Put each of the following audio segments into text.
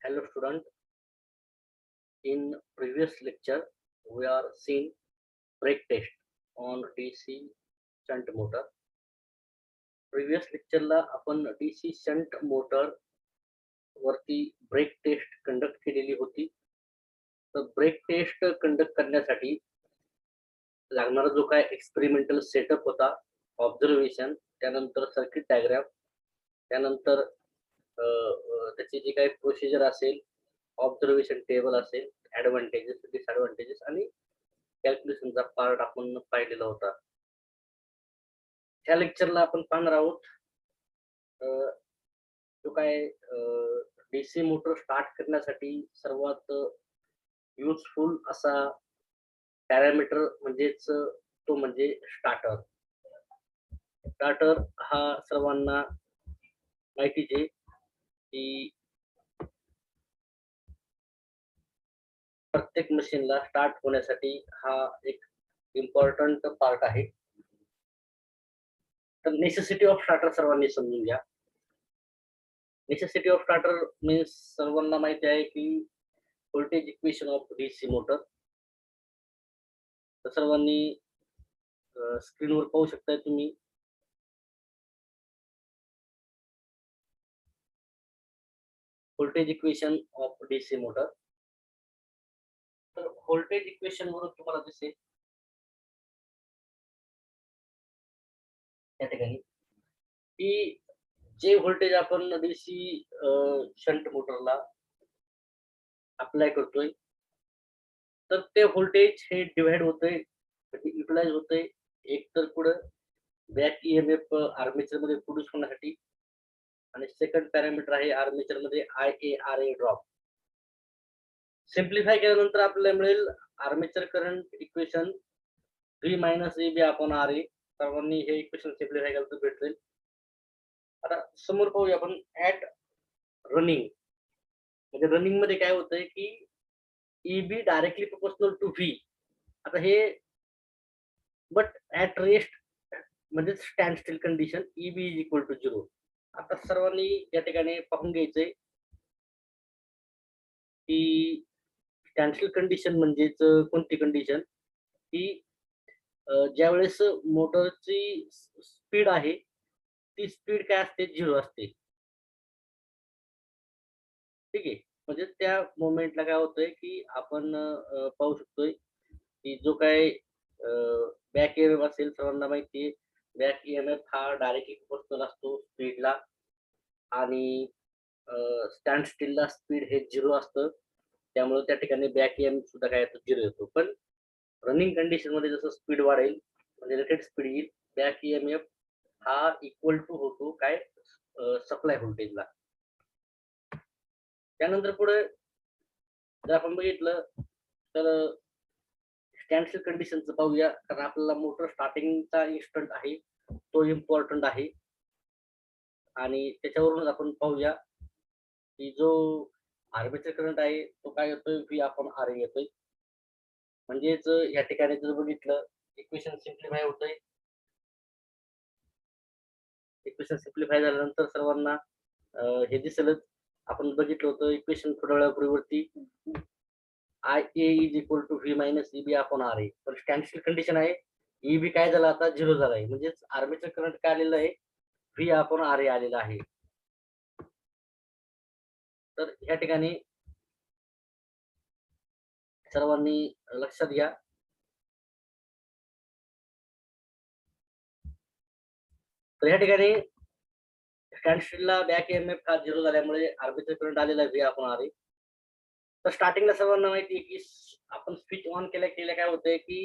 Hello student, in previous lecture we are seeing brake test on DC shunt motor. Previous lecture ला आपण DC shunt motor वरती break taste conduct केलेली होती. तर break taste conduct करण्यासाठी लागणारा जो काय एक्सपेरिमेंटल सेटअप होता, ऑब्झर्वेशन, त्यानंतर सर्किट डायग्राम, त्यानंतर त्याची जी काही प्रोसिजर असेल, ऑब्झर्वेशन टेबल असेल, ऍडव्हान्टेजेस डिसएडव्हान्टेजेस आणि कॅल्क्युलेशनचा पार्ट आपण पाहिलेला होता. ह्या लेक्चरला आपण पाहणार आहोत जो काय डीसी मोटर स्टार्ट करण्यासाठी सर्वात युजफुल असा पॅरामीटर म्हणजेच तो म्हणजे स्टार्टर. स्टार्टर हा सर्वांना माहितीच आहे की प्रत्येक मशीनला स्टार्ट होण्यासाठी हा एक इम्पॉर्टंट पार्ट आहे. तर नेसेसिटी ऑफ स्टार्टर सर्वांनी समजून घ्या. नेसेसिटी ऑफ स्टार्टर मीन्स सर्वांना माहिती आहे की voltage equation of DC motor. तर सर्वांनी स्क्रीनवर पाहू शकताय तुम्ही. Voltage equation of DC motor. तर व्होल्टेज इक्वेशन वरून तुम्हाला दिसेल या ठिकाणी की जे व्होल्टेज आपण डीसी शंट मोटरला अप्लाय करतोय, तर ते व्होल्टेज हे डिवाइड होतंय, म्हणजे युटिलाइज होतंय एक तर पुढं बॅक ईएमएफ आर्मेचर मध्ये प्रोड्यूस होण्यासाठी, आणि सेकंड पॅरामीटर आहे आर्मेचर मध्ये IaRa ड्रॉप. सिम्प्लिफाय केल्यानंतर आपल्याला मिळेल armature current equation V - EB upon RA. सर्वांनी हे इक्वेशन सिम्प्लिफाय केलं तर भेटेल. आता समोर पाहूया आपण ऍट रनिंग. म्हणजे रनिंग मध्ये काय होतंय की EB directly proportional to V. आता हे बट ऍट रेस्ट म्हणजे stand still condition EB is equal to 0. आता सर्वांनी या ठिकाणी पाहून घ्यायचंय की स्टँड स्टिल कंडिशन म्हणजेच कोणती कंडिशन की ज्या वेळेस मोटरची स्पीड आहे ती स्पीड काय असते, 0 असते. ठीक आहे. म्हणजे त्या मोमेंटला काय होतंय की आपण पाहू शकतोय की जो काय बॅक ईएमएफ असेल, सर्वांना माहिती आहे बॅक ईएमएफ हा डायरेक्टली प्रोपोर्शनल असतो स्पीडला, आणि स्टँड स्टिलला स्पीड हे 0 असतं. त्यामुळे त्या ठिकाणी बॅक ईएमएफ सुद्धा काय येतो, 0 येतो. पण रनिंग कंडिशन मध्ये जसं स्पीड वाढेल म्हणजे रेटेड स्पीड येईल, बॅक ईएमएफ हा इक्वल टू होतो काय सप्लाय व्होल्टेजला. त्यानंतर पुढे जर आपण बघितलं तर स्टँड स्टिल कंडिशनचं पाहूया, कारण आपल्याला मोटर स्टार्टिंगचा इन्स्टंट आहे तो इम्पॉर्टंट आहे. आणि त्याच्यावरून आपण पाहूया की जो आर्मेचर करंट आहे तो काय येतोय, V अपॉन RA येतोय. म्हणजेच या ठिकाणी जर बघितलं इक्वेशन सिम्प्लिफाय होतंय. इक्वेशन सिम्प्लिफाय झाल्यानंतर सर्वांना हे दिसेलच. आपण बघितलं होतं इक्वेशन थोड्या वेळापूर्वी IA is equal to V - EB upon RA. पण स्टँड स्टिल कंडिशन आहे, EB काय झाला आता 0 झाला आहे. म्हणजेच आर्मेचर करंट काय आलेलं आहे, V अपॉन RA आलेला आहे. तर या ठिकाणी सर्वांनी लक्षात घ्या. तर या ठिकाणी स्टँड स्टिलला बॅक ईएमएफ हा 0 झाल्यामुळे आर्मेचर करंट आलेला आहे V अपॉन RA. तर स्टार्टिंगला सर्वांना माहिती आहे की आपण स्विच ऑन केल्या काय होतंय की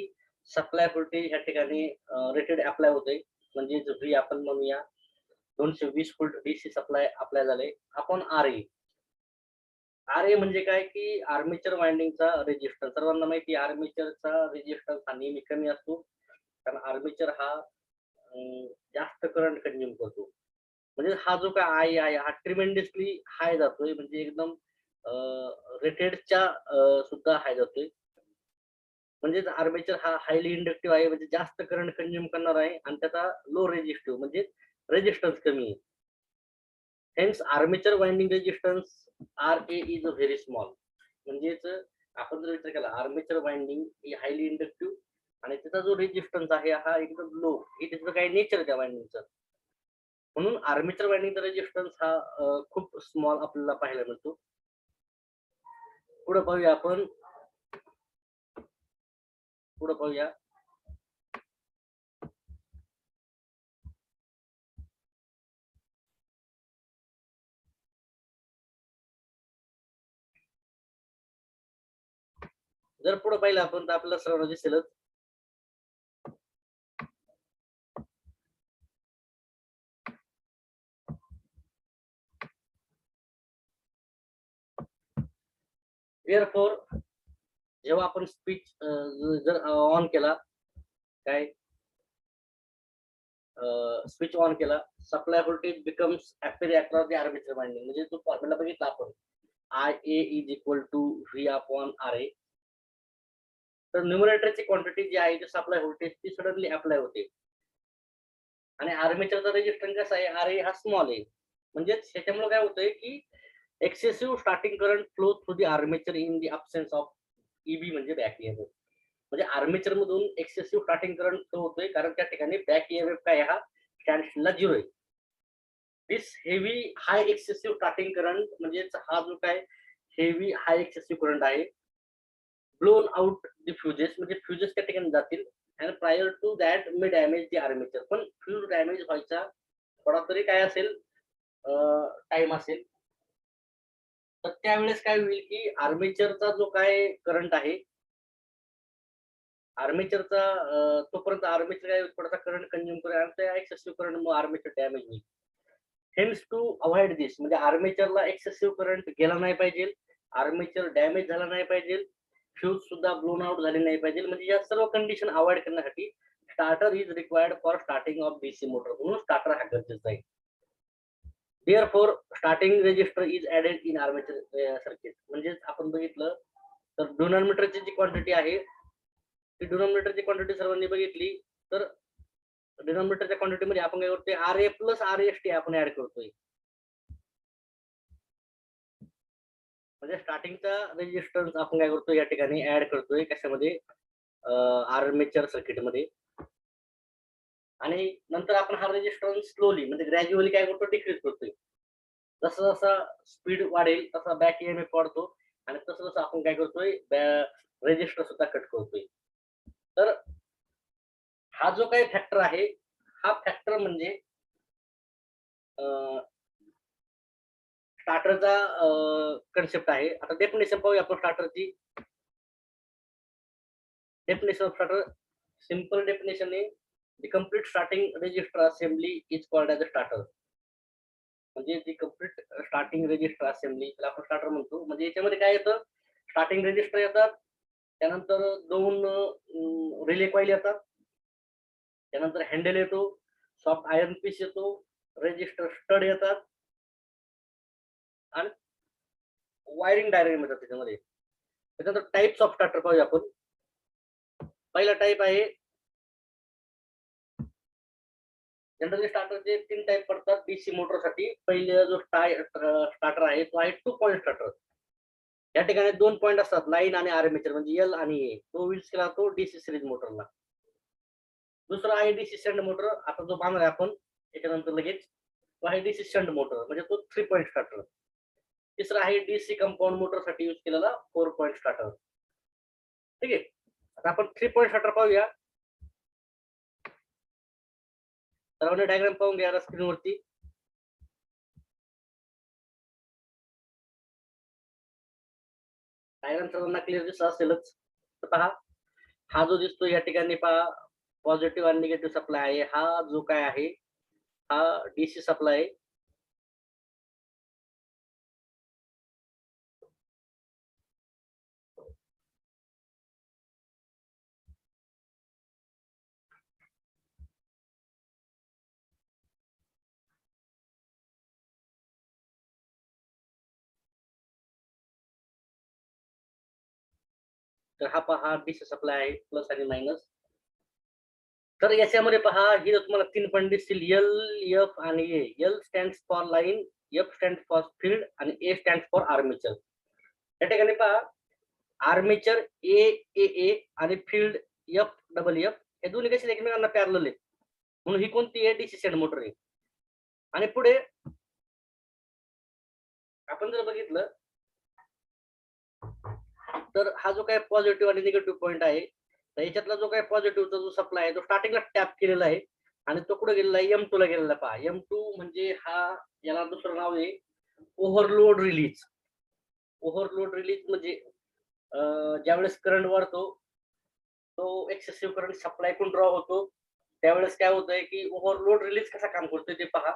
सप्लाय व्होल्टेज या ठिकाणी रेटेड अप्लाय होतंय. म्हणजे V आपण म्हणूया 220 व्होल्ट डीसी सप्लाय अप्लाय झाले आपण RA. RA म्हणजे काय की आर्मेचर वाइंडिंगचा रेजिस्टन्स. सर्वांना माहिती आहे आर्मेचरचा रेजिस्टन्स हा नेहमी कमी असतो, कारण आर्मेचर हा जास्त करंट कंझ्युम करतो. म्हणजे हा जो काय I आहे हा ट्रिमेंडसली हाय जातोय, म्हणजे एकदम रेटेडच्या सुद्धा हाय जातोय. म्हणजे आर्मेचर हा हायली इंडक्टिव्ह आहे, म्हणजे जास्त करंट कंझ्युम करणार आहे, आणि त्याचा लो रेजिस्टिव्ह म्हणजे रेजिस्टन्स कमी आहे. Hence armature winding resistance RA is very small. म्हणजेच आपण जर विचार केला आर्मेचर वाइंडिंग ही हायली इंडक्टिव्ह आणि त्याचा जो रेजिस्टन्स आहे हा एकदम लो, हे त्याचं काही नेचर त्या वाइंडिंगचं. म्हणून आर्मेचर वाइंडिंगचा रेजिस्टन्स हा खूप स्मॉल आपल्याला पाहायला मिळतो. पुढे पाहूया आपण. पुढे पाहूया. जर पुढे पाहिलं आपण तर आपल्याला सर्वांना दिसेलच therefore जेव्हा आपण स्पीच जर ऑन केला, काय स्विच ऑन केला, supply voltage becomes appear across the armature winding. म्हणजे तो फॉर्म्युला बघितला आपण, IA is equal to V upon RA. तर न्यूमरेटरची क्वांटिटी जी आहे ती सप्लाय व्होल्टेज ती सडनली अप्लाय होते आणि आर्मेचरचा रेजिस्टन्स कसा आहे, RA हा स्मॉल आहे. म्हणजे त्याच्यामुळे काय होतंय की excessive starting current flow through the armature in the absence of EB म्हणजे बॅक ईएमएफ. म्हणजे आर्मेचर मधून एक्सेसिव्ह स्टार्टिंग करंट फ्लो होतोय कारण त्या ठिकाणी बॅक ईएमएफ काय हा स्टँडस्टिलला 0 आहे. This heavy high excessive starting current म्हणजे हा जो काय हेवी हाय एक्सेसिव्ह करंट आहे ब्लोन आउट द फ्युजेस, म्हणजे फ्युजेस त्या ठिकाणी जातील and prior to that may damage the armature. पण फ्यूज डॅमेज व्हायचा थोडा तरी काय असेल टाइम असेल. तर त्यावेळेस काय होईल की आर्मेचरचा जो काय करंट आहे आर्मेचरचा तोपर्यंत आर्मेचर काय थोडासा करंट कंझ्युम करेल आणि त्या एक्सेसिव्ह करंट मग आर्मेचर डॅमेज होईल. हेन्स टू अवॉइड दिस म्हणजे आर्मेचरला एक्सेसिव्ह करंट गेला नाही पाहिजे, आर्मेचर डॅमेज झाला नाही पाहिजे, फ्यूज सुद्धा ब्लोन आउट झाले नाही पाहिजे. म्हणजे या सर्व कंडिशन अवॉइड करण्यासाठी starter is required for starting of DC motor. म्हणून स्टार्टर हा गरजेचा आहे. Therefore starting register is added in armature circuit. म्हणजे आपण बघितलं तर डिनॉमिनेटरची जी क्वांटिटी आहे ती डिनॉमिनेटरची क्वांटिटी सर्वांनी बघितली तर डिनॉमिनेटरच्या क्वांटिटी मध्ये आपण काय करतोय RA प्लस RST आपण ऍड करतोय. म्हणजे स्टार्टिंगचा रेजिस्टन्स आपण काय करतोय या ठिकाणी ऍड करतोय कशामध्ये आर्मेचर सर्किट मध्ये आणि नंतर आपण हा रेजिस्टन्स स्लोली म्हणजे ग्रॅज्युअली काय करतो डिक्रीज करतोय. जसं जसं स्पीड वाढेल तसा बॅक ईएमएफ वाढतो आणि तसं तसं आपण काय करतोय रेजिस्टर सुद्धा कट करतोय. तर हा जो काही फॅक्टर आहे हा फॅक्टर म्हणजे स्टार्टरचा कन्सेप्ट आहे. आता डेफिनेशन पाहूया आपण स्टार्टरची. Definition of starter, simple definition आहे the complete starting resistor assembly is called as a starter. म्हणजे जी कंप्लीट स्टार्टिंग रेजिस्टर असेंबली त्याला आपण स्टार्टर म्हणतो. म्हणजे याच्यामध्ये काय येतं, स्टार्टिंग रेजिस्टर येतात, त्यानंतर 2 रिले कॉईल येतात, त्यानंतर हँडल येतो, सॉफ्ट आयर्न पीस येतो, रेजिस्टर स्टड येतात आणि वायरिंग डायग्राम येतात त्याच्यामध्ये. त्याच्यानंतर टाइप्स ऑफ स्टार्टर पाहूया आपण. पहिला टाइप आहे जनरली स्टार्टरचे 3 टाइप पडतात डीसी मोटरसाठी. पहिले जो स्टार्टर आहे तो आहे 2 पॉइंट स्टार्टर. या ठिकाणी 2 पॉइंट असतात लाईन आणि आर्मेचर म्हणजे एल आणि ए. तो यूज केला तो डीसी सिरीज मोटरला. दुसरा आहे डीसी शंट मोटर, आता जो पाहणार आहे आपण याच्यानंतर लगेच. तो आहे डीसी शंट मोटर म्हणजे तो 3 पॉइंट स्टार्टर. तिसरा आहे डीसी कंपाऊंड मोटरसाठी यूज केलेला 4 पॉइंट स्टार्टर. ठीक आहे. आता आपण 3 पॉइंट स्टार्टर पाहूया. सर्वांनी डायग्राम पाहून घ्या स्क्रीनवरती. डायग्राम सर्वांना क्लिअर दिसत असेलच. तर पहा हा जो दिसतो या ठिकाणी पहा पॉझिटिव्ह आणि निगेटिव्ह सप्लाय आहे. हा जो काय आहे हा डीसी सप्लाय आहे. तर हा पहा डीसी सप्लाय आहे प्लस आणि मायनस. तर याच्यामध्ये पहा ही तुम्हाला 3 पॉईंट दिसतील एल, एफ आणि A. L stands for line, F stand for field आणि ए स्टँड फॉर आर्मेचर. या ठिकाणी पहा आर्मेचर ए आणि फील्ड एफ हे दोन्ही कसे एकमेकांना पॅरलल आहेत, म्हणून ही कोणती आहे डीसी शंट मोटर आहे. आणि पुढे आपण जर बघितलं तर हा जो काही पॉझिटिव्ह आणि निगेटिव्ह पॉईंट आहे, तर याच्यातला जो काही पॉझिटिव्हचा जो सप्लाय आहे तो स्टार्टिंगला टॅप केलेला आहे आणि तो कुठे गेलेला आहे M2 ला गेलेला. पहा M2 म्हणजे हा, याला दुसरं नाव आहे ओव्हरलोड रिलीज. ओव्हरलोड रिलीज म्हणजे ज्यावेळेस करंट वाढतो तो एक्सेसिव्ह करंट सप्लाय करून ड्रॉ होतो, त्यावेळेस काय होतंय की ओव्हरलोड रिलीज कसा काम करतोय ते पहा.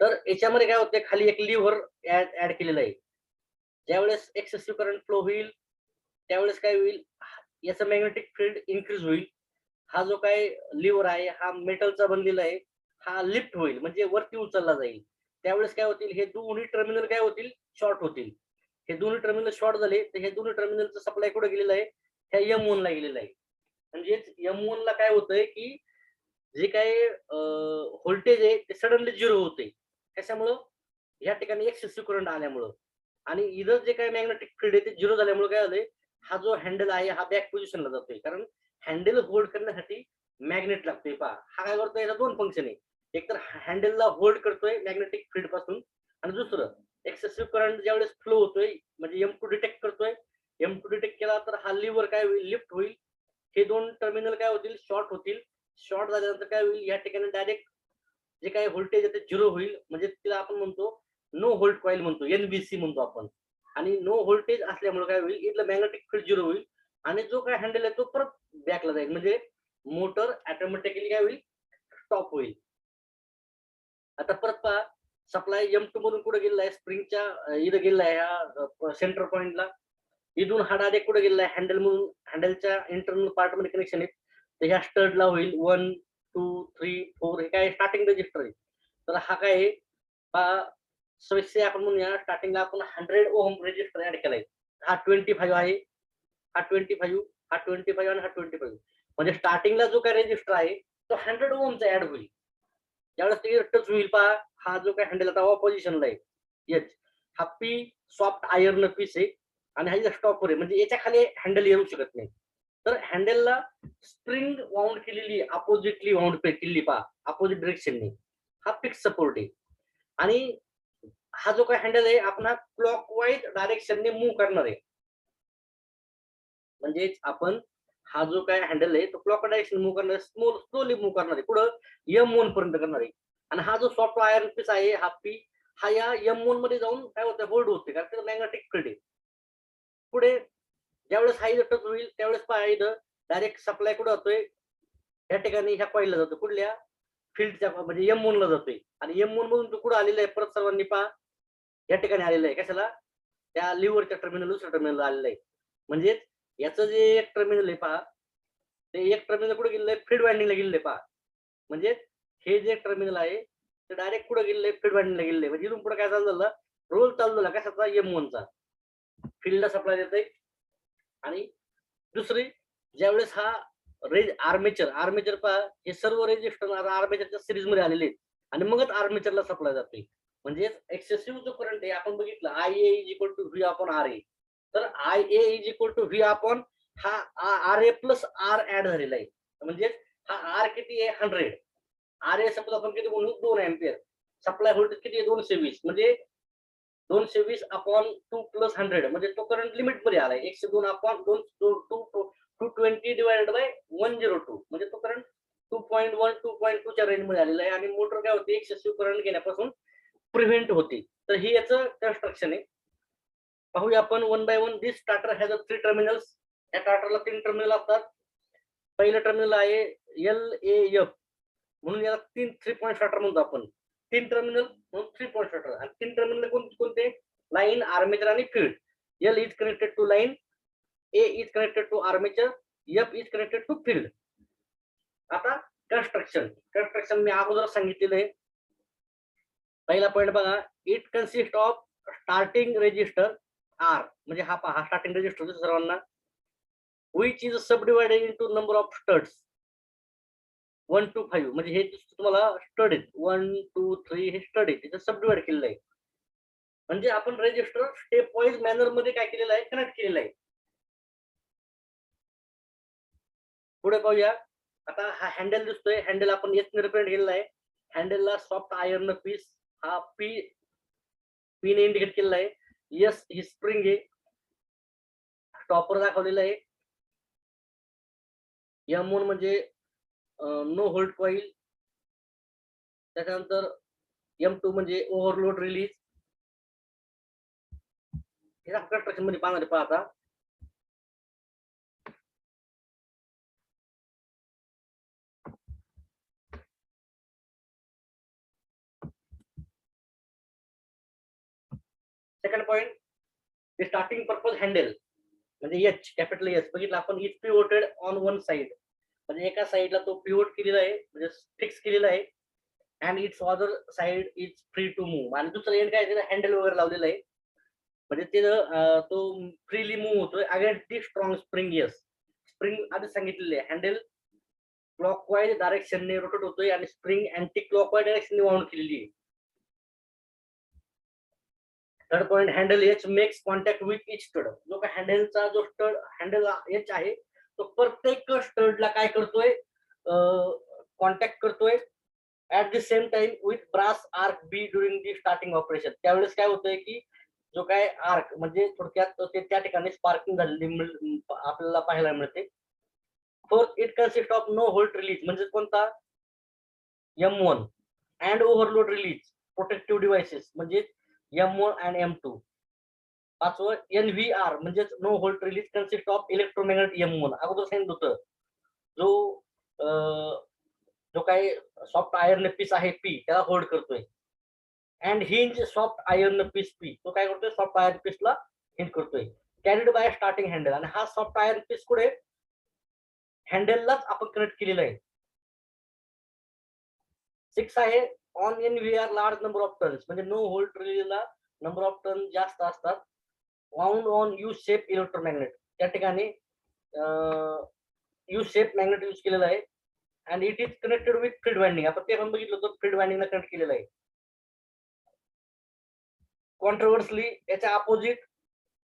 तर याच्यामध्ये काय होतंय, खाली एक लिव्हर ऍड केलेलं आहे. ज्यावेळेस एक्सेसिव्ह करंट फ्लो होईल त्यावेळेस काय होईल, याचं मॅग्नेटिक फील्ड इन्क्रीज होईल. हा जो काय लिव्हर आहे हा मेटलचा बनलेला आहे, हा लिफ्ट होईल म्हणजे वरती उचलला जाईल. त्यावेळेस काय होतील, हे दोन्ही टर्मिनल काय होतील, शॉर्ट होतील. हे दोन्ही टर्मिनल शॉर्ट झाले तर हे दोन्ही टर्मिनलचा सप्लाय कुठे गेलेला आहे, ह्या M1 ला गेलेला आहे. म्हणजेच M1 ला काय होतंय की जे काही व्होल्टेज आहे ते सडनली झिरो होते. कशामुळं, या ठिकाणी एक्सेसिव्ह करंट आल्यामुळं. आणि इथं जे काही मॅग्नेटिक फील्ड आहे ते झिरो झाल्यामुळे काय झालंय, हा जो हँडल आहे हा बॅक पोझिशनला जातोय. कारण हँडल होल्ड करण्यासाठी मॅग्नेट लागतोय. पहा हा काय करतोय, याला दोन फंक्शन आहे. एक तर हँडलला होल्ड करतोय मॅग्नेटिक फील्ड पासून, आणि दुसरं एक्सेसिव्ह करंट ज्यावेळेस फ्लो होतोय म्हणजे M2 डिटेक्ट करतोय. M2 डिटेक्ट केला तर हा लिव्हर काय होईल, लिफ्ट होईल. हे दोन टर्मिनल काय होतील, शॉर्ट होतील. शॉर्ट झाल्यानंतर काय होईल, या ठिकाणी डायरेक्ट जे काही व्होल्टेज आहे ते झिरो होईल. म्हणजे तिला आपण म्हणतो नो व्होल्ट कॉईल म्हणतो, NVC म्हणतो आपण. आणि नो व्होल्टेज असल्यामुळे काय होईल, इथलं मॅग्नेटिक फील्ड झिरो होईल आणि जो काय हँडल आहे तो परत बॅकला जाईल. म्हणजे मोटर ऑटोमॅटिकली काय होईल, स्टॉप होईल. आता परत पहा, सप्लाय M2 मधून कुठे गेलेला आहे, स्प्रिंगच्या इथं गेलेला आहे ह्या सेंटर पॉइंटला. इथून हा डायरेक्ट कुठे गेलेला आहे, हँडल मधून, हँडलच्या इंटरनल पार्ट मध्ये कनेक्शन आहे. तर ह्या स्टडला होईल 1 2 3 4, हे काय स्टार्टिंग रजिस्टर आहे. तर हा काय आहे पहा, सोयीचे आपण म्हणूया स्टार्टिंगला आपण 100 ओहम रेजिस्टर ऍड केलाय. हा 25 आहे, हा 25, हा 25 आणि हा 25. म्हणजे स्टार्टिंगला जो काय रेजिस्टर आहे तो 100 ओहमचा ऍड होईल. ज्यावेळेस ते टच होईल पहा, हा जो काय हँडल आता पोझिशनला आहे H, हा पी सॉफ्ट आयर्न पीस आहे आणि हा स्टॉपर आहे. म्हणजे याच्या खाली हँडल येऊ शकत नाही. तर हँडलला स्प्रिंग वाउंड केलेली, अपोजिटली वाउंड केलेली पहा, अपोजिट डायरेक्शनने. हा फिक्स सपोर्ट आहे. आणि हा जो काय हँडल आहे आपण क्लॉकवाईज डायरेक्शनने मूव्ह करणार आहे. म्हणजेच आपण हा जो काय हँडल आहे तो क्लॉक डायरेक्शन मूव्ह करणार, स्लोली मूव्ह करणार आहे. पुढं M1 पर्यंत करणार आहे. आणि हा जो सॉफ्ट आयर्न पीस आहे हा पी, हा या M1 मध्ये जाऊन काय होतं, होल्ड होते, कारण त्याचं मॅग्नेटिक फील्ड आहे. पुढे ज्यावेळेस हा इथं टच होईल त्यावेळेस पहा, इथं डायरेक्ट सप्लाय कुठं जातोय, या ठिकाणी ह्या कॉईलला जातो, कुठल्या फील्डच्या म्हणजे M1 ला जातोय. आणि M1 मधून तो कुठं आलेला आहे, परत सर्वांनी पहा या ठिकाणी आलेलं आहे. कशाला, त्या लिव्हरच्या टर्मिनल दुसऱ्या टर्मिनलला आलेलं आहे. म्हणजे याचं जे एक टर्मिनल आहे पहा, ते एक टर्मिनल कुठे गेलेलं आहे, फील्ड वाइंडिंगला गेलेलं आहे पहा. म्हणजे हे जे टर्मिनल आहे ते डायरेक्ट कुठे गेलेलं आहे, फील्ड वाइंडिंगला गेलेलं आहे. म्हणजे इथून पुढे काय चालू झालं, रोल चालू झाला कशाचा, M1 चा. फील्डला सप्लाय देतोय. आणि दुसरी, ज्यावेळेस हा आर्मेचर पहा, हे सर्व रेजिस्टर आर्मेचरच्या सिरीज मध्ये आलेले आहेत आणि मगच आर्मेचरला सप्लाय जाते. म्हणजे एक्सेसिव्ह जो करंट आहे आपण बघितलं IA is equal to V upon RA. तर IA is equal to V upon हा RA प्लस R ऍड झालेला आहे. म्हणजे हा R किती आहे, 100. RA सपोज आपण किती म्हणू, 2 एम्पियर. सप्लाय व्होल्टेज किती आहे, 220. म्हणजे 220 अपॉन 2 प्लस 100 म्हणजे तो करंट लिमिट मध्ये आलाय. 102 अपॉन 220 डिवाइडेड बाय 102 म्हणजे तो करंट 2.1 2.2 च्या रेंज मध्ये आलेला आहे. आणि मोटर काय होते, एक्सेसिव्ह करंट घेण्यापासून प्रिव्हेंट होते. तर ही याचं कन्स्ट्रक्शन आहे. पाहूया आपण one by one. This starter has 3 terminals. या स्टार्टरला 3 टर्मिनल असतात. पहिलं टर्मिनल आहे LAF, म्हणून याला 3 पॉईंट स्टार्टर म्हणतो आपण. 3 टर्मिनल म्हणून 3 पॉईंट स्टार्टर. आणि 3 टर्मिनल कोणते, लाईन, आर्मेचर आणि field. L is connected to line, A is connected to armature, F is connected to field. आता कन्स्ट्रक्शन मी अगोदर सांगितलेलं आहे. पहिला पॉईंट बघा, it consist of starting register R, म्हणजे हा पहा स्टार्टिंग रेजिस्टर सर्वांना, which is subdivided into number of studs. 1 to 5 म्हणजे हे तुम्हाला स्टड आहेत 1 2 3 हे स्टड आहेत त्याचं सब डिवाइड केलेलं आहे. म्हणजे आपण रजिस्टर स्टेप वाईज मॅनर मध्ये काय केलेलं आहे कनेक्ट केलेलं आहे. पुढे पाहूया. आता हा हँडल दिसतोय, हँडल आपण एस ने रिप्रेझेंट केलेला आहे. हँडलला सॉफ्ट आयर्न पीस हा पी ने इंडिकेट केलेला आहे. एस ही स्प्रिंग आहे. स्टॉपर दाखवलेला आहे. M1 म्हणजे नो होल्ड कॉईल. त्याच्यानंतर M2 म्हणजे ओव्हरलोड रिलीज. हे कंस्ट्रक्शन मध्ये पाहणार आहे पहा आता. Second point the starting purpose handle म्हणजे एच कॅपिटल एच बघितलं आपण is pivoted on one side म्हणजे एका साइडला तो पिवोट केलेला आहे म्हणजे फिक्स केलेला आहे and it's other side is free to move आणि दुसरं एंड काय हँडल वगैरे लावलेलं आहे म्हणजे ते तो फ्रीली मूव्ह होतोय अगेन्स्ट दी स्ट्रॉंग स्प्रिंग येस स्प्रिंग आधी सांगितलेले आहे हँडल क्लॉकवाईज डायरेक्शनने रोटेट होतोय आणि स्प्रिंग अँटी क्लॉकवाईज डायरेक्शनने वाऊंड केलेली आहे. Third point handle H makes contact with each stud जो काय हँडलचा जो स्टड हँडल एच आहे तो प्रत्येक स्टडला काय करतोय कॉन्टॅक्ट करतोय at the same time with brass arc B during the starting operation. त्यावेळेस काय होतंय की जो काय आर्क म्हणजे थोडक्यात ते त्या ठिकाणी स्पार्किंग झालेली आपल्याला पाहायला मिळते. Fourth it consist of no hold release म्हणजे कोणता M1 and overload release protective devices म्हणजे M1 अँड M2. पाचवं NVR म्हणजे no hold release consist of electromagnet M1 अगोदर सांगितलं होतं जो जो काही सॉफ्ट आयर्न पीस आहे पी त्याला होल्ड करतोय and hinge soft iron piece P तो काय करतोय सॉफ्ट आयर्न पीसला हिंज करतोय कॅरीड बाय स्टार्टिंग हँडल आणि हा सॉफ्ट आयर्न पीस कुठे हँडललाच आपण कनेक्ट केलेला आहे. 6 आहे on NVR large number of turns म्हणजे नो होल्ड रिलीजला नंबर ऑफ टर्न जास्त असतात wound on U shape electromagnet त्या ठिकाणी यू शेप मॅग्नेट यूज केलेला आहे and it is connected with field winding आपण ते पण बघितलं होतं फील्ड वाइंडिंगला कनेक्ट केलेलं आहे. कॉन्ट्रोवर्सली याच्या opposite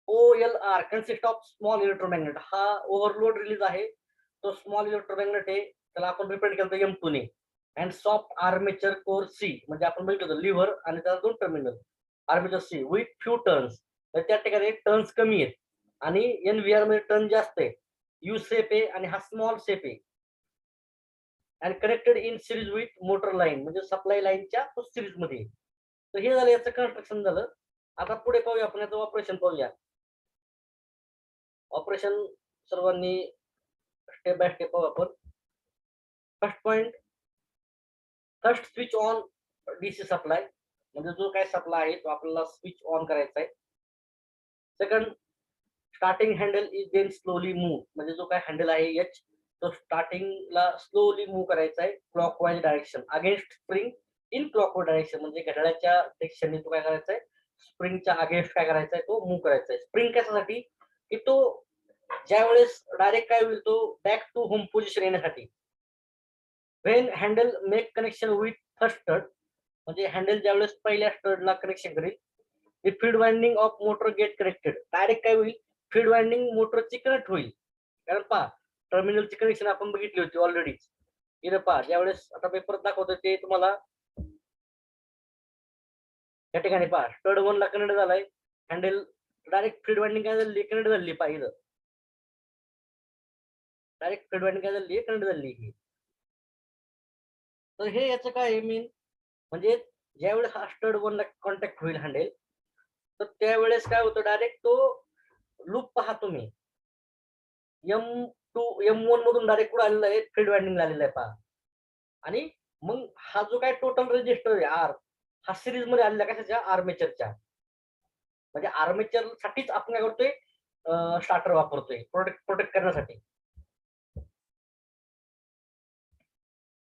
OLR consist of small electromagnet हा ओव्हरलोड रिलीज आहे तो स्मॉल इलेक्ट्रोमॅग्नेट आहे त्याला आपण रिप्रेझेंट केलं M2 ने and soft armature core C म्हणजे आपण बघितलं होतं लिव्हर आणि त्याला 2 terminal armature C with few turns तर त्या ठिकाणी टर्न्स कमी आहेत आणि NVR मध्ये टर्न जास्त आहे यू शेप आहे आणि हा स्मॉल शेप आहे and connected in series with motor line म्हणजे सप्लाय लाईनच्या सिरीज मध्ये. तर हे झालं याचं कन्स्ट्रक्शन झालं. आता पुढे पाहूया आपण याचं ऑपरेशन पाहूया. ऑपरेशन सर्वांनी स्टेप बाय स्टेप पाहू आपण. First point first switch on DC supply म्हणजे जो काय सप्लाय आहे तो आपल्याला स्विच ऑन करायचा आहे. Second starting handle is then slowly move म्हणजे जो काय हँडल आहे एच तो स्टार्टिंगला स्लोली मूव्ह करायचा आहे clockwise direction against spring in clockwise direction म्हणजे घड्याळाच्या दिशेने तो काय करायचा आहे स्प्रिंगच्या अगेन्स्ट काय करायचा आहे तो मूव्ह करायचा आहे. स्प्रिंग कशासाठी की तो ज्या वेळेस डायरेक्ट काय होईल तो बॅक टू होम पोझिशन येण्यासाठी. When handle make connection with first stud म्हणजे हँडल ज्यावेळेस पहिल्या स्टडला कनेक्शन करेल the field winding of motor get connected direct काय होईल फील्ड वाइंडिंग मोटरची कनेक्ट होईल. कारण पहा टर्मिनलची कनेक्शन आपण बघितली होती ऑलरेडीच. इथं पहा ज्यावेळेस आता पेपर दाखवतो ते तुम्हाला या ठिकाणी पहा स्टड 1 ला कनेक्ट झालाय हँडल डायरेक्ट फील्ड वाइंडिंग काय झाली कनेक्ट झाली पाहिजे डायरेक्ट फील्ड वाइंडिंग काय झाली कनेक्ट झाली ही. तर हे याचं काय मीन म्हणजे ज्यावेळेस हा स्टड 1 ला कॉन्टॅक्ट होईल हँडल तर त्यावेळेस काय होतं डायरेक्ट तो लूप पहा तुम्ही M2 M1 मधून डायरेक्ट कुठे आलेला आहे फील्ड वाइंडिंग आलेला आहे पहा आणि मग हा जो काय टोटल रेजिस्टर आहे आर हा सिरीज मध्ये आलेला कशाच्या आर्मेचरच्या म्हणजे आर्मेचर साठीच आपण काय करतोय स्टार्टर वापरतोय प्रोटेक्ट करण्यासाठी.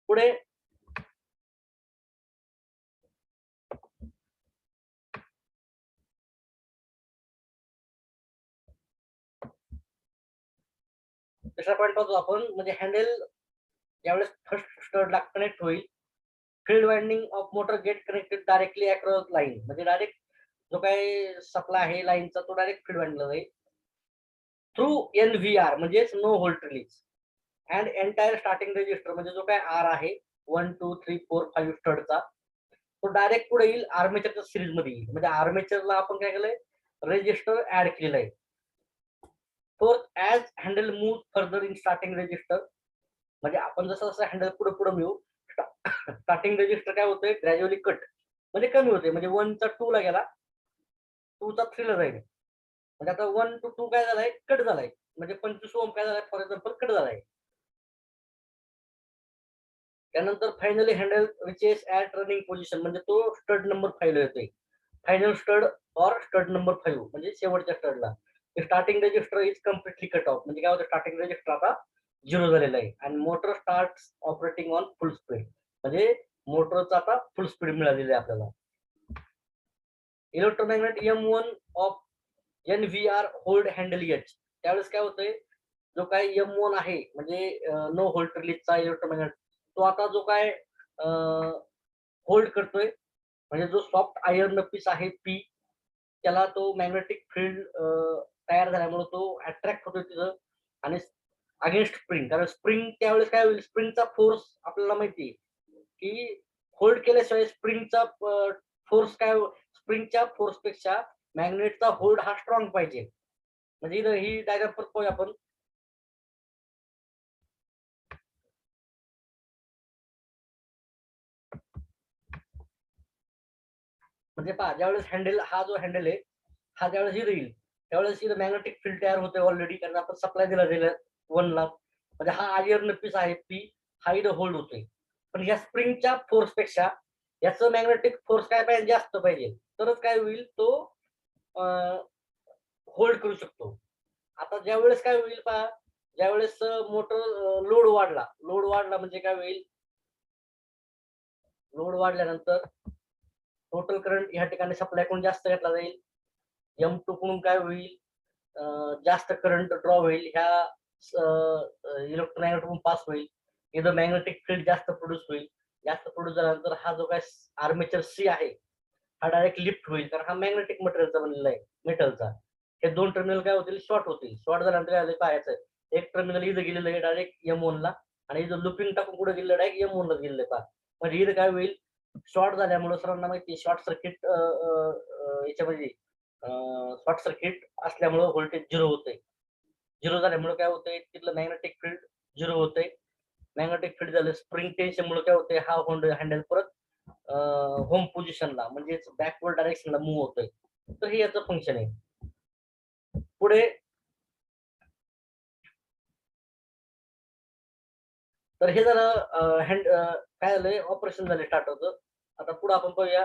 पुढे दुसरा पॉईंट पाहतो आपण म्हणजे हँडल ज्यावेळेस फर्स्ट स्टडला कनेक्ट होईल, field winding of motor get connected directly across line, म्हणजे डायरेक्ट जो काही सप्लाय आहे लाईनचा तो डायरेक्ट फील्ड वाइंडला जाईल थ्रू NVR म्हणजेच no volt release and entire starting register म्हणजे जो काय आर आहे 1 2 3 4 5 स्टडचा तो डायरेक्ट पुढे येईल आर्मेचरच्या सिरीज मध्ये येईल. म्हणजे आर्मेचरला आपण काय केलंय रजिस्टर ऍड केलेलं आहे. Fourth, as handle move further in starting register, म्हणजे आपण जसं जसं हँडल पुढे पुढे मिळू स्टार्टिंग रजिस्टर काय होतंय ग्रॅज्युअली कट म्हणजे कमी होते. म्हणजे 1 चा 2 ला गेला 2 चा 3 ला जाईल. म्हणजे आता 1 to 2 काय झालाय कट झालाय. म्हणजे 25 ओम काय झालाय फॉर एक्झाम्पल कट झालाय. त्यानंतर finally handle reaches at running position म्हणजे तो स्टड नंबर 5 ला येतोय. Final stud or stud number 5 म्हणजे शेवटच्या स्टडला. Starting resistor is completely cut off म्हणजे काय होतं स्टार्टिंग रजिस्टर आता 0 झालेला आहे आणि motor start operating on full speed म्हणजे मोटरचा आता फुल स्पीड मिळालेली आहे आपल्याला. Electromagnet M1 of NVR hold handle H, त्यावेळेस काय होतंय जो काय M1 आहे म्हणजे नो व्होल्ट रिलीजचा इलेक्ट्रोमॅग्नेट तो आता जो काय होल्ड करतोय म्हणजे जो सॉफ्ट आयर्न पीस आहे पी त्याला तो मॅग्नेटिक फील्ड तयार झाल्यामुळे तो अट्रॅक्ट होतोय तिथं आणि अगेन्स्ट स्प्रिंग, कारण स्प्रिंग त्यावेळेस काय होईल स्प्रिंगचा फोर्स आपल्याला माहिती की होल्ड केल्याशिवाय स्प्रिंगचा फोर्स काय स्प्रिंगच्या फोर्स पेक्षा मॅग्नेटचा होल्ड हा स्ट्रॉंग पाहिजे. म्हणजे इथं ही डायग्राम पाहूया आपण. म्हणजे पहा ज्यावेळेस हँडल हा जो हँडल आहे हा ज्यावेळेस इथं येईल त्यावेळेस इथं मॅग्नेटिक फील्ड तयार होते ऑलरेडी कारण आपण सप्लाय दिला गेला 1 ला. म्हणजे हा आयर्न पीस आहे पी हा इथं होल्ड होतोय. पण या स्प्रिंगच्या फोर्स पेक्षा याचं मॅग्नेटिक फोर्स काय पाहिजे जास्त पाहिजे तरच काय होईल तो होल्ड करू शकतो. आता ज्यावेळेस काय होईल पहा ज्यावेळेस मोटर लोड वाढला म्हणजे काय होईल लोड वाढल्यानंतर टोटल करंट या ठिकाणी सप्लाय कडून जास्त घेतला जाईल. M2 कडून काय होईल जास्त करंट ड्रॉ होईल ह्या इलेक्ट्रोमॅग्नेटकडून पास होईल. इथं मॅग्नेटिक फील्ड जास्त प्रोड्यूस होईल. जास्त प्रोड्यूस झाल्यानंतर हा जो काय आर्मेचर सी आहे हा डायरेक्ट लिफ्ट होईल कारण हा मॅग्नेटिक मटेरियलचा बनलेला आहे मेटलचा. हे दोन टर्मिनल काय होतील शॉर्ट होतील. शॉर्ट झाल्यानंतर काय पाहायचं एक टर्मिनल इथं गेलेलं आहे डायरेक्ट M1 ला आणि इथं लुपिंग टाकून कुठे गेलं डायरेक्ट M1 ला गेलेलं आहे पहा. म्हणजे इथं काय होईल शॉर्ट झाल्यामुळे सर्वांना माहिती शॉर्ट सर्किट याच्यामध्ये शॉर्ट सर्किट असल्यामुळे व्होल्टेज 0 होतंय. 0 झाल्यामुळे काय होतंय तिथलं मॅग्नेटिक फील्ड 0 होतंय. मॅग्नेटिक फील्ड झालं स्प्रिंग टेन्शनमुळे काय होतंय हा हँडल परत होम पोझिशनला म्हणजेच बॅकवर्ड डायरेक्शनला मूव्ह होतोय. तर हे याचं फंक्शन आहे. पुढे तर हे झालं हँड काय झालंय ऑपरेशन झाले स्टार्ट होतं. आता पुढे आपण पाहूया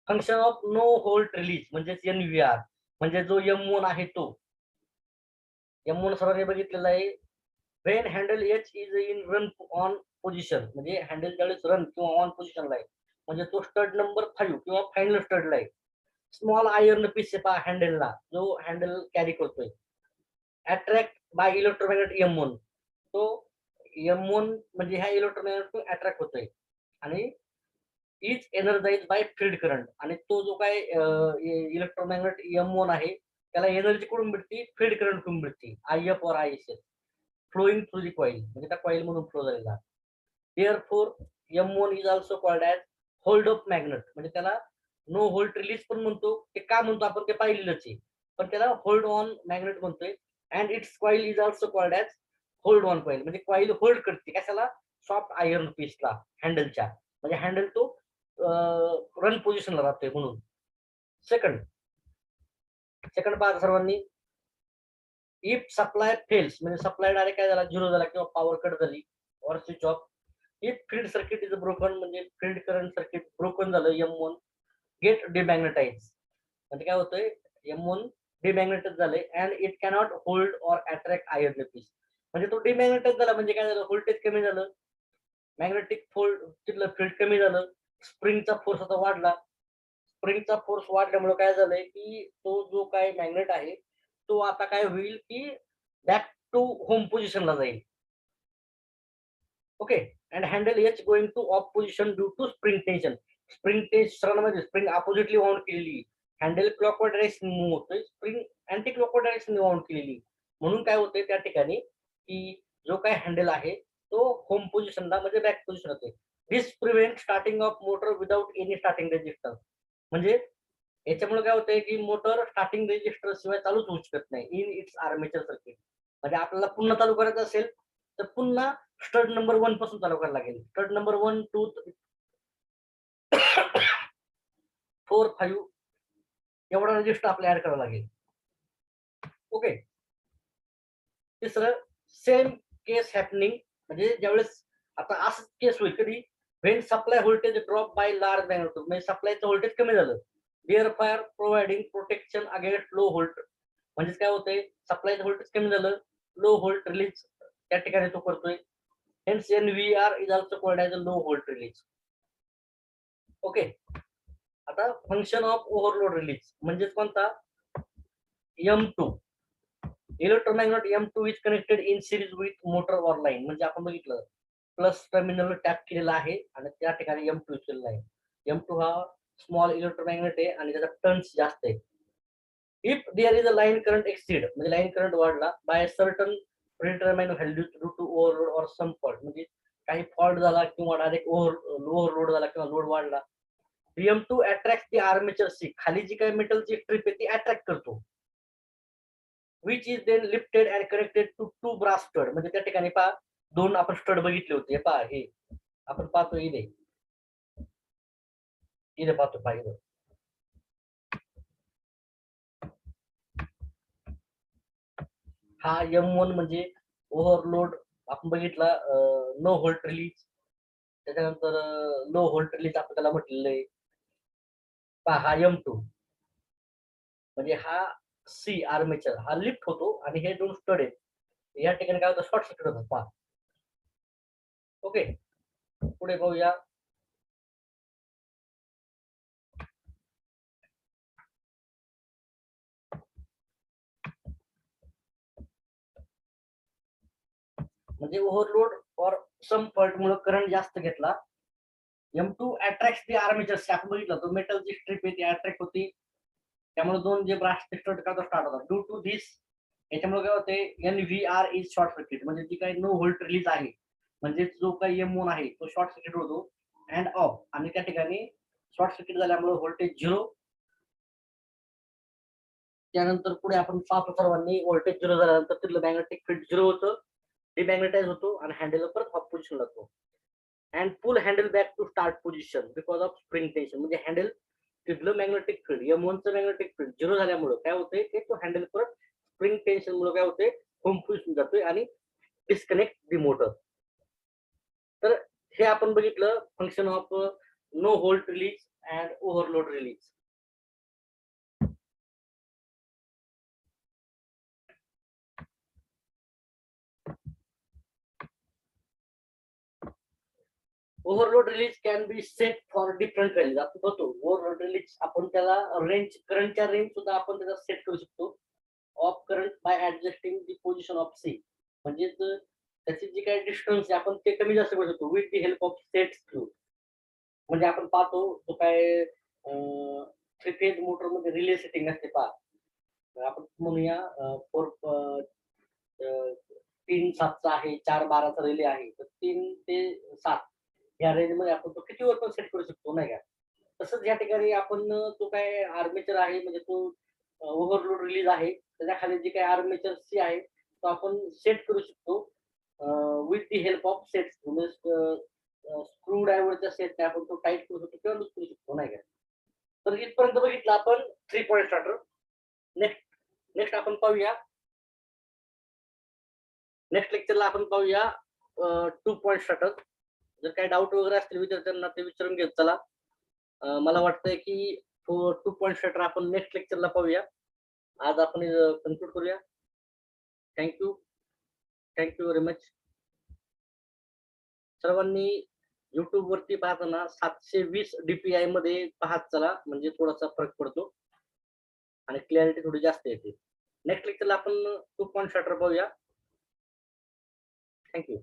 function of no hold release म्हणजेच NVR म्हणजे जो M1 आहे तो M1 सर्वांनी बघितलेला आहे. Wien handle H is in run on position म्हणजे हँडल त्यावेळेस रन किंवा ऑन पोझिशनला आहे म्हणजे तो स्टड नंबर 5 किंवा फायनल स्टडला आहे. स्मॉल आयर्न पीस पहा हँडलला जो हँडल कॅरी करतोय अट्रॅक्ट बाय इलेक्ट्रोमॅग्नेट M1 तो M1 म्हणजे ह्या इलेक्ट्रोमॅग्नेट अट्रॅक्ट होतोय आणि is energize by field current आणि तो जो काय इलेक्ट्रोमॅग्नेट M1 आहे त्याला एनर्जी कुठून भेटते फील्ड करंट कडून भेटते IF और ISS flowing through the coil म्हणजे त्या कॉइल मधून फ्लो झालेला. Therefore M1 is also called as hold up magnet म्हणजे त्याला नो होल्ड रिलीज पण म्हणतो. ते का म्हणतो आपण ते पाहिलेलंच आहे पण त्याला होल्ड ऑन मॅग्नेट म्हणतोय. And it's coil is also called as hold on coil म्हणजे कॉइल होल्ड करते कशाला सॉफ्ट आयर्न पीसला हँडलच्या म्हणजे हँडल तो रन पोझिशनला राहतोय म्हणून. सेकंड पहा सर्वांनी इफ सप्लाय फेल्स म्हणजे सप्लाय डायरेक्ट काय झाला 0 झाला किंवा पॉवर कट झाली और switch off. If field circuit is broken म्हणजे फील्ड करंट सर्किट ब्रोकन झालं M1 गेट डिमॅग्नेटाइज म्हणजे काय होतंय M1 डिमॅग्नेटाइज झालंय and it cannot hold or attract iron piece म्हणजे तो डिमॅग्नेटाइज झाला म्हणजे काय झालं व्होल्टेज कमी झालं मॅग्नेटिक फोल्ड तिथलं फील्ड कमी झालं स्प्रिंगचा फोर्स आता वाढला स्प्रिंगचा फोर्स वाढल्यामुळे काय झालंय की तो जो काय मॅग्नेट आहे तो आता काय होईल की बॅक टू होम पोझिशनला जाईल. Okay. And handle H going to off position due to spring tension. Spring टेन्शनमध्ये स्प्रिंग अपोजिटली वाउंड केलेली, हँडल क्लॉकवाईज डायरेक्शन मूव्ह होतोय, spring anti clockwise direction wound केलेली. म्हणून काय होतंय त्या ठिकाणी की जो काय हँडल आहे तो होम पोझिशनला म्हणजे बॅक पोझिशन होते. This prevent starting of motor without any starting resistance. म्हणजे याच्यामुळे काय होतंय की मोटर स्टार्टिंग रेजिस्टर शिवाय चालूच होऊ शकत नाही इन इट्स आर्मेचर सर्किट. म्हणजे आपल्याला पुन्हा चालू करायचं असेल तर पुन्हा स्टड नंबर 1 पासून चालू करायला लागेल. स्टड नंबर 1, 2, 4, 5 एवढा रजिस्टर आपल्याला ऍड करावा लागेल. ओके. तिसरं सेम केस हॅपनिंग, म्हणजे ज्यावेळेस आता असंच केस होईल कधी when supply voltage drop by large magnitude, म्हणजे सप्लायचं व्होल्टेज कमी झालं, thereby providing protection against low volt. म्हणजे काय होतंय सप्लायचं व्होल्टेज कमी झालं, लो व्होल्ट रिलीज त्या ठिकाणी तो करतोय. Hence NVR is also called as a low volt release. Okay. आता फंक्शन ऑफ ओव्हरलोड रिलीज म्हणजे कोणता, M2 electromagnet M2 is connected in series with motor or line. म्हणजे आपण बघितलं प्लस टर्मिनल टॅप केलेला आहे आणि त्या ठिकाणी M2 केलेला आहे. M2 हा स्मॉल इलेक्ट्रोमॅग्नेट आहे आणि त्याचा टर्न्स जास्त आहे. If there is a line current exceed, म्हणजे लाईन करंट वाढला by certain predetermined value due to overload or some fault, म्हणजे काही फॉल्ट झाला किंवा डायरेक्ट ओव्हरलोड झाला किंवा लोड वाढला, M2 अट्रॅक्ट दी आर्मेचर सी, खाली जी काही मेटलची स्ट्रिप आहे ती अट्रॅक्ट करतो, which is then lifted and connected to to brass stud. म्हणजे त्या ठिकाणी पहा दोन आपण स्टड बघितले होते, पहा हे आपण पाहतो इथे इथे पाहतो पहा इथे. हा M1 म्हणजे ओव्हरलोड आपण बघितला, नो व्होल्ट रिलीज, त्याच्यानंतर लो व्होल्ट रिलीज आपण त्याला म्हटलेलं आहे. पहा हा M2 म्हणजे हा सी आर्मेचर हा लिफ्ट होतो आणि हे दोन स्टड आहेत या ठिकाणी काय होतं शॉर्ट सर्किट होतं पहा. ओके. पुढे पाहूया. म्हणजे ओव्हरलोड फॉर सम फॉल्ट मुळे करंट जास्त घेतला, M2 अट्रॅक्ट दी आर्मेचर, आपण बघितलं तो मेटलची स्ट्रिप आहे ती अट्रॅक्ट होती, त्यामुळे दोन जे ब्रास स्टार्ट होतात ड्यू टू दिस. याच्यामुळे काय होते NVR इज शॉर्ट सर्किट, म्हणजे जी काही नो व्होल्ट रिलीज आहे म्हणजे जो काही M1 आहे तो शॉर्ट सर्किट होतो अँड ऑफ, आणि त्या ठिकाणी शॉर्ट सर्किट झाल्यामुळे व्होल्टेज 0. त्यानंतर पुढे आपण पाहतो सर्वांनी व्होल्टेज 0 झाल्यानंतर तिथलं मॅग्नेटिक फील्ड 0 होतं, डिमॅग्नेटाइज होतो आणि हँडल परत ऑफ पोझिशन लागतो. And pull handle back to start position because of spring tension. म्हणजे हँडल तिथलं मॅग्नेटिक फील्ड M1चं मॅग्नेटिक फील्ड 0 झाल्यामुळे काय होतंय ते तो हँडल परत स्प्रिंग टेन्शन मुळे काय होते होम पोझिशन जातोय आणि डिस्कनेक्ट दी मोटर. तर हे आपण बघितलं function of no volt release and overload release. Overload release can be set for different values. आपण बघतो ओव्हरलोड रिलीज आपण त्याला रेंज करंटच्या रेंज सुद्धा आपण त्याला सेट करू शकतो of current by adjusting the position of C. म्हणजे त्याची जी काही डिस्टन्स आहे आपण ते कमी जास्त करू शकतो with the help of set screw. म्हणजे आपण पाहतो तो काय थ्री फेज मोटर मध्ये रिले सेटिंग असते पहा, आपण म्हणूया 3-7चा आहे, 4-12चा रिले आहे, तर 3 ते 7 या रेंज मध्ये आपण तो कितीवर पण सेट करू शकतो नाही का. तसंच या ठिकाणी आपण तो काय आर्मेचर आहे म्हणजे तो ओव्हरलोड रिलीज आहे त्याच्या खाली जे काही आर्मेचर सी आहे तो आपण सेट करू शकतो with the help of set screw. Screw ड्रायव्हरच्या सेटने आपण तो टाईट करू शकतो किंवा लूज करू शकतो नाही का. तर इथपर्यंत बघितलं आपण 3 पॉईंट स्टार्टर. नेक्स्ट नेक्स्ट आपण पाहूया, नेक्स्ट लेक्चरला आपण पाहूया 2 पॉईंट स्टार्टर. जर काही डाऊट वगैरे असतील विद्यार्थ्यांना ते विचारून घेत चला. मला वाटतंय की 2 पॉईंट स्टार्टर आपण नेक्स्ट लेक्चरला पाहूया. आज आपण कन्क्लूड करूया. Thank you very much. सर्वांनी YouTube वरती पाहताना 720 DPI मध्ये पाहत चला, म्हणजे थोडासा फरक पडतो आणि क्लॅरिटी थोडी जास्त येते. नेक्स्ट लेक्चरला आपण 2 पॉइंट शटर पाहूया. Thank you.